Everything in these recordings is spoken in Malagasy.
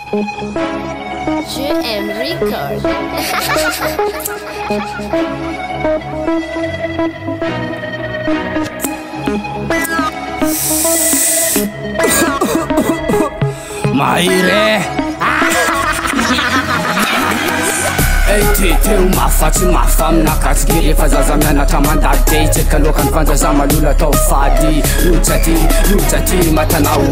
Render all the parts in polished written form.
Je aime record. Maire teo mafatsy mafy aminakatsiky rehefa zaza mianatra mandady de itseka lokany fanjaza malolo atao fady lotsaty matanao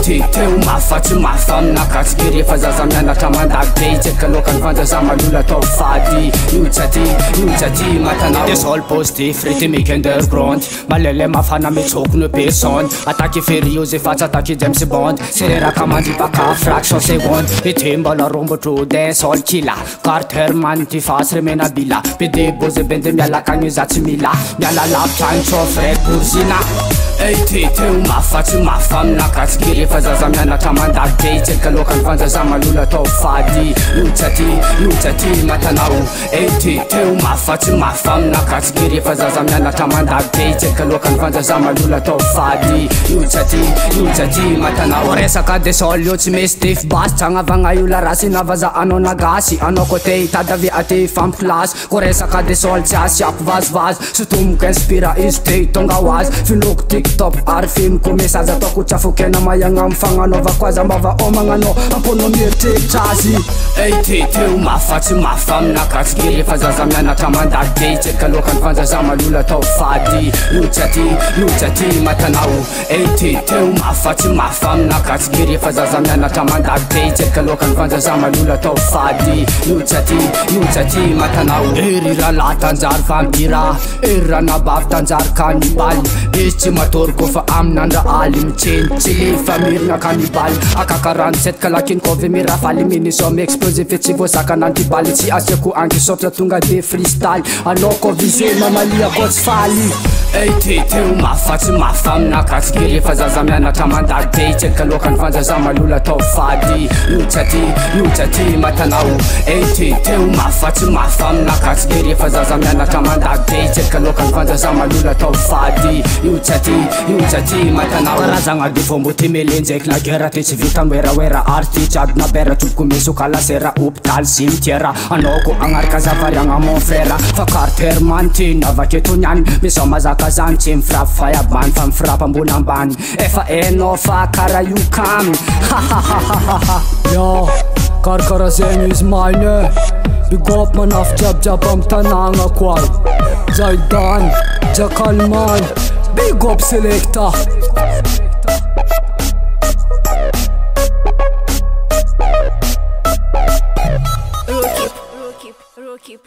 teo mafatsy mafy aminakatsiky rehefa zaza mianatra mandady de itseka lokany fanjaza malolo atao fady lotsaty matanao desol positif rythmique underground malele mafana mitsokony personne attaque fériose efatsy attaque James Bond sereraka mandripaka fraction seconde ete mbala rombotro desol kila carter man ty fasy remena bila pede boze bende mialakagny zatsy mila miala lavitra agny tsofre korzina teo mafatsy mafy aminakatsiky rehefa zaza mianatra mandady de itseka lokany fanjaza malolo atao fady lotsaty matanao teo mafatsy mafy aminakatsiky rehefa zaza mianatra mandady de itseka lokany fanjaza malolo atao fady lotsaty matanao resaka desol io tsy mesy tefy basy tsagnavagna io la rasy navaza anao nagasy anao kote hitady ate fampilasy ko resaka desol tsy asiako vazivazy sotomoko inspira izy te tonga ho azy finoko tiktok ary filmiko message ataoko tsafokena mayagna mifagnanaovako azy ambava omagnanao amponao mieritreritra azy teo mafatsy mafy aminakatsiky rehefa zaza mianatra mandady de itseka lokany fanjaza malolo atao fady lotsaty matanao teo mafatsy mafy aminakatsiky rehefa zaza mianatra mandady de itseka lokany fanjaza malolo atao fady lotsaty matanao ery raha lahy tanjary vampira ery raha nabavy tanjary cannibal izy tsy matory kofa aminandra aly mitseny tsy lefa mirina cannibal akakarano setka lakiny kove mirafaly minisom explosif tsy voasaka nantibaly tsy asiako angisoftra tonga de freestyle anao ko vise mamalia ko tsy faly teo mafatsy mafy aminakatsiky rehefa zaza mianatra mandady de itseka lokany fanjaza malolo atao fady lotsaty matanao teo mafatsy mafy aminakatsiky rehefa zaza mianatra mandady de itseka lokany fanjaza malolo atao fady lotsaty matanao karazagna defombo ty melenjeky la guerre ty tsy vita moeraoera arty tsy ady nabera toboko mesoka lasera hôpital cimetière anao ko agnaraka zavariagna mon frère fa carter man ty navaketo niany miso mazaka zany tsy mifirapy fay abany fa mifirapy ambony ambany efa enao fa kara io kamy Yo, karakara zegny izy maigny big up manafy jiabijiaby amy tanagna koa Zaidan, Jakalman, big up selecta Roqu.